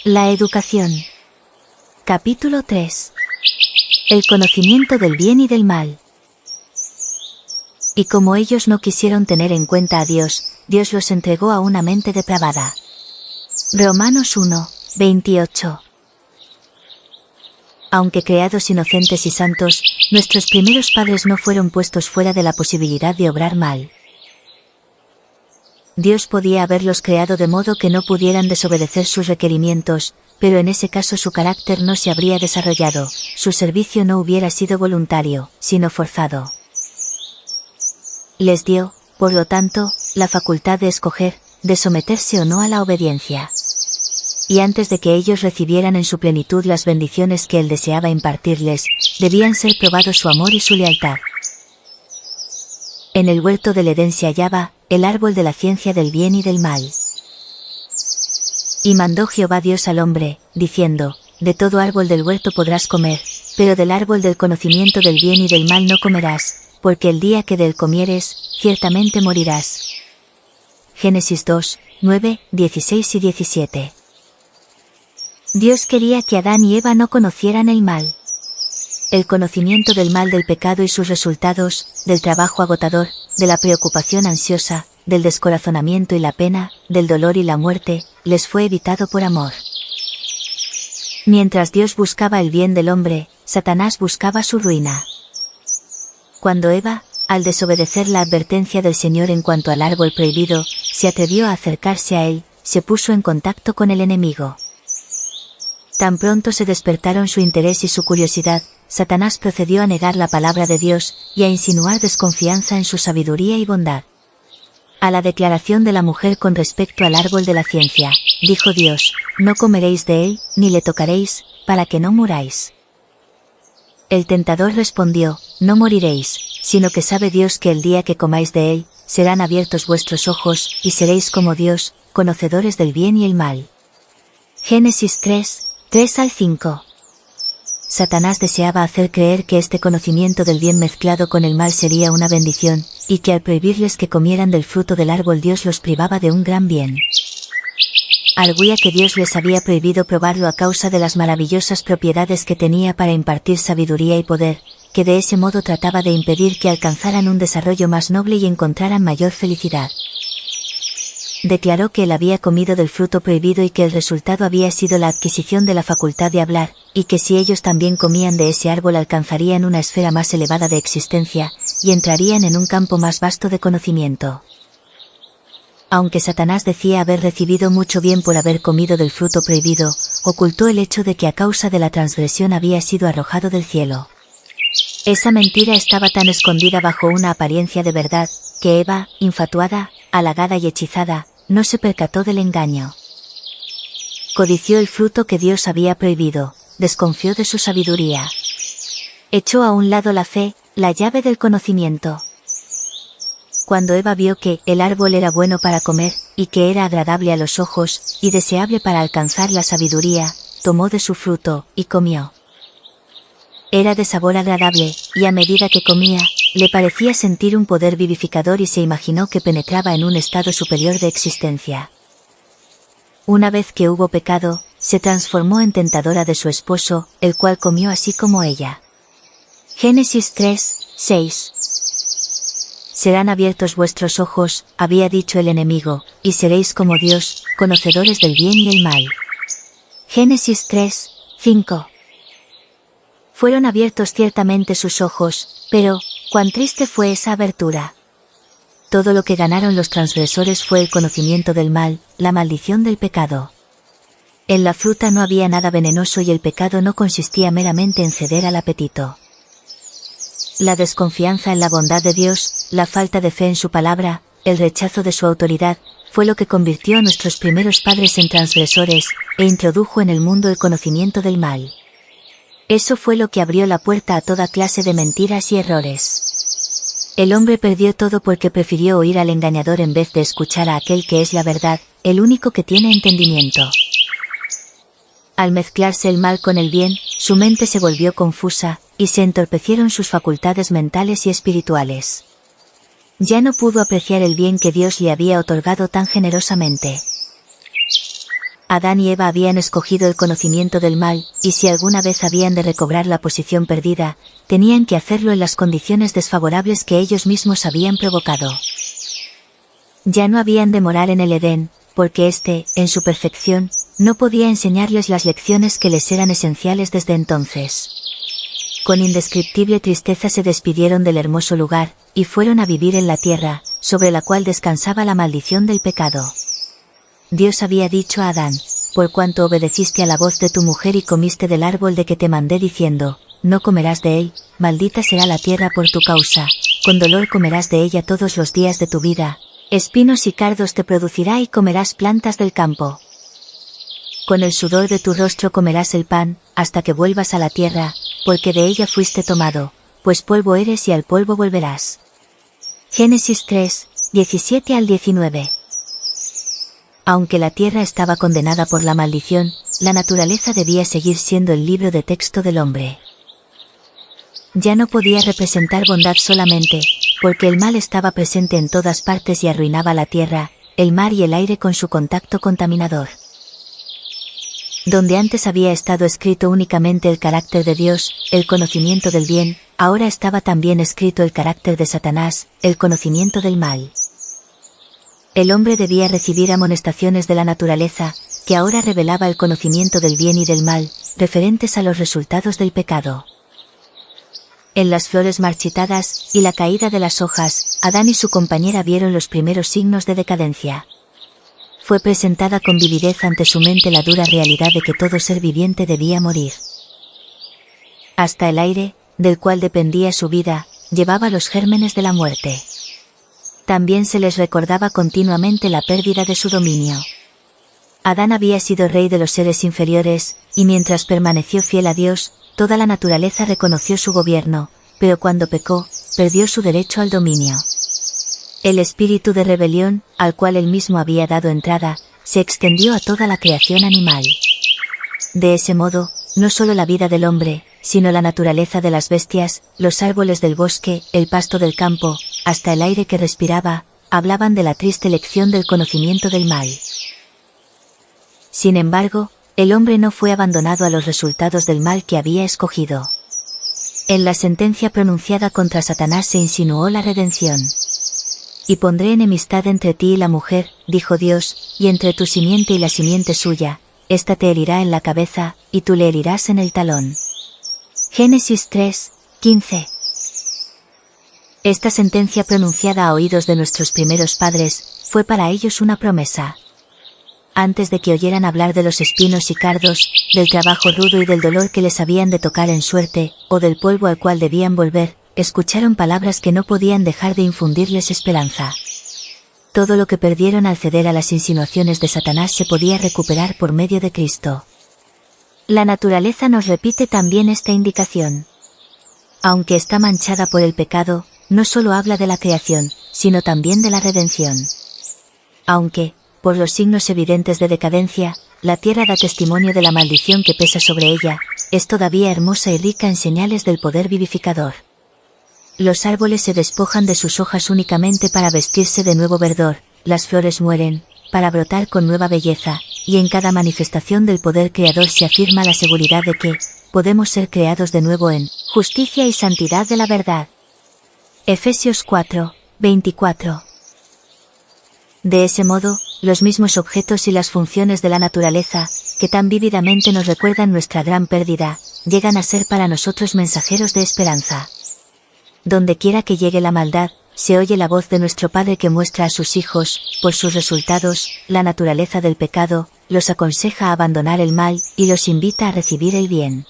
La educación. Capítulo 3. El conocimiento del bien y del mal. Y como ellos no quisieron tener en cuenta a Dios, Dios los entregó a una mente depravada. Romanos 1, 28. Aunque creados inocentes y santos, nuestros primeros padres no fueron puestos fuera de la posibilidad de obrar mal. Dios podía haberlos creado de modo que no pudieran desobedecer sus requerimientos, pero en ese caso su carácter no se habría desarrollado, su servicio no hubiera sido voluntario, sino forzado. Les dio, por lo tanto, la facultad de escoger, de someterse o no a la obediencia. Y antes de que ellos recibieran en su plenitud las bendiciones que Él deseaba impartirles, debían ser probados su amor y su lealtad. En el huerto del Edén se hallaba el árbol de la ciencia del bien y del mal. Y mandó Jehová Dios al hombre, diciendo: de todo árbol del huerto podrás comer, pero del árbol del conocimiento del bien y del mal no comerás, porque el día que de él comieres, ciertamente morirás. Génesis 2, 9, 16 y 17. Dios quería que Adán y Eva no conocieran el mal. El conocimiento del mal, del pecado y sus resultados, del trabajo agotador, de la preocupación ansiosa, del descorazonamiento y la pena, del dolor y la muerte, les fue evitado por amor. Mientras Dios buscaba el bien del hombre, Satanás buscaba su ruina. Cuando Eva, al desobedecer la advertencia del Señor en cuanto al árbol prohibido, se atrevió a acercarse a él, se puso en contacto con el enemigo. Tan pronto se despertaron su interés y su curiosidad, Satanás procedió a negar la palabra de Dios, y a insinuar desconfianza en su sabiduría y bondad. A la declaración de la mujer con respecto al árbol de la ciencia, dijo Dios: no comeréis de él, ni le tocaréis, para que no muráis. El tentador respondió: no moriréis, sino que sabe Dios que el día que comáis de él, serán abiertos vuestros ojos, y seréis como Dios, conocedores del bien y el mal. Génesis 3, 3 al 5. Satanás deseaba hacer creer que este conocimiento del bien mezclado con el mal sería una bendición, y que al prohibirles que comieran del fruto del árbol Dios los privaba de un gran bien. Arguía que Dios les había prohibido probarlo a causa de las maravillosas propiedades que tenía para impartir sabiduría y poder, que de ese modo trataba de impedir que alcanzaran un desarrollo más noble y encontraran mayor felicidad. Declaró que él había comido del fruto prohibido y que el resultado había sido la adquisición de la facultad de hablar, y que si ellos también comían de ese árbol alcanzarían una esfera más elevada de existencia, y entrarían en un campo más vasto de conocimiento. Aunque Satanás decía haber recibido mucho bien por haber comido del fruto prohibido, ocultó el hecho de que a causa de la transgresión había sido arrojado del cielo. Esa mentira estaba tan escondida bajo una apariencia de verdad, que Eva, infatuada, halagada y hechizada, no se percató del engaño. Codició el fruto que Dios había prohibido, desconfió de su sabiduría. Echó a un lado la fe, la llave del conocimiento. Cuando Eva vio que el árbol era bueno para comer, y que era agradable a los ojos, y deseable para alcanzar la sabiduría, tomó de su fruto, y comió. Era de sabor agradable, y a medida que comía, le parecía sentir un poder vivificador y se imaginó que penetraba en un estado superior de existencia. Una vez que hubo pecado, se transformó en tentadora de su esposo, el cual comió así como ella. Génesis 3, 6. Serán abiertos vuestros ojos, había dicho el enemigo, y seréis como Dios, conocedores del bien y el mal. Génesis 3, 5. Fueron abiertos ciertamente sus ojos, pero cuán triste fue esa abertura. Todo lo que ganaron los transgresores fue el conocimiento del mal, la maldición del pecado. En la fruta no había nada venenoso y el pecado no consistía meramente en ceder al apetito. La desconfianza en la bondad de Dios, la falta de fe en su palabra, el rechazo de su autoridad, fue lo que convirtió a nuestros primeros padres en transgresores, e introdujo en el mundo el conocimiento del mal. Eso fue lo que abrió la puerta a toda clase de mentiras y errores. El hombre perdió todo porque prefirió oír al engañador en vez de escuchar a aquel que es la verdad, el único que tiene entendimiento. Al mezclarse el mal con el bien, su mente se volvió confusa, y se entorpecieron sus facultades mentales y espirituales. Ya no pudo apreciar el bien que Dios le había otorgado tan generosamente. Adán y Eva habían escogido el conocimiento del mal, y si alguna vez habían de recobrar la posición perdida, tenían que hacerlo en las condiciones desfavorables que ellos mismos habían provocado. Ya no habían de morar en el Edén, porque éste, en su perfección, no podía enseñarles las lecciones que les eran esenciales desde entonces. Con indescriptible tristeza se despidieron del hermoso lugar, y fueron a vivir en la tierra, sobre la cual descansaba la maldición del pecado. Dios había dicho a Adán: por cuanto obedeciste a la voz de tu mujer y comiste del árbol de que te mandé diciendo, no comerás de él, maldita será la tierra por tu causa, con dolor comerás de ella todos los días de tu vida, espinos y cardos te producirá y comerás plantas del campo. Con el sudor de tu rostro comerás el pan, hasta que vuelvas a la tierra, porque de ella fuiste tomado, pues polvo eres y al polvo volverás. Génesis 3, 17 al 19. Aunque la tierra estaba condenada por la maldición, la naturaleza debía seguir siendo el libro de texto del hombre. Ya no podía representar bondad solamente, porque el mal estaba presente en todas partes y arruinaba la tierra, el mar y el aire con su contacto contaminador. Donde antes había estado escrito únicamente el carácter de Dios, el conocimiento del bien, ahora estaba también escrito el carácter de Satanás, el conocimiento del mal. El hombre debía recibir amonestaciones de la naturaleza, que ahora revelaba el conocimiento del bien y del mal, referentes a los resultados del pecado. En las flores marchitadas y la caída de las hojas, Adán y su compañera vieron los primeros signos de decadencia. Fue presentada con vividez ante su mente la dura realidad de que todo ser viviente debía morir. Hasta el aire, del cual dependía su vida, llevaba los gérmenes de la muerte. También se les recordaba continuamente la pérdida de su dominio. Adán había sido rey de los seres inferiores, y mientras permaneció fiel a Dios, toda la naturaleza reconoció su gobierno, pero cuando pecó, perdió su derecho al dominio. El espíritu de rebelión, al cual él mismo había dado entrada, se extendió a toda la creación animal. De ese modo, no solo la vida del hombre, sino la naturaleza de las bestias, los árboles del bosque, el pasto del campo, hasta el aire que respiraba, hablaban de la triste lección del conocimiento del mal. Sin embargo, el hombre no fue abandonado a los resultados del mal que había escogido. En la sentencia pronunciada contra Satanás se insinuó la redención. Y pondré enemistad entre ti y la mujer, dijo Dios, y entre tu simiente y la simiente suya, ésta te herirá en la cabeza, y tú le herirás en el talón. Génesis 3, 15. Esta sentencia pronunciada a oídos de nuestros primeros padres, fue para ellos una promesa. Antes de que oyeran hablar de los espinos y cardos, del trabajo rudo y del dolor que les habían de tocar en suerte, o del polvo al cual debían volver, escucharon palabras que no podían dejar de infundirles esperanza. Todo lo que perdieron al ceder a las insinuaciones de Satanás se podía recuperar por medio de Cristo. La naturaleza nos repite también esta indicación. Aunque está manchada por el pecado, no solo habla de la creación, sino también de la redención. Aunque, por los signos evidentes de decadencia, la tierra da testimonio de la maldición que pesa sobre ella, es todavía hermosa y rica en señales del poder vivificador. Los árboles se despojan de sus hojas únicamente para vestirse de nuevo verdor, las flores mueren, para brotar con nueva belleza, y en cada manifestación del poder creador se afirma la seguridad de que, podemos ser creados de nuevo en justicia y santidad de la verdad. Efesios 4, 24. De ese modo, los mismos objetos y las funciones de la naturaleza, que tan vívidamente nos recuerdan nuestra gran pérdida, llegan a ser para nosotros mensajeros de esperanza. Donde quiera que llegue la maldad, se oye la voz de nuestro Padre que muestra a sus hijos, por sus resultados, la naturaleza del pecado, los aconseja a abandonar el mal, y los invita a recibir el bien.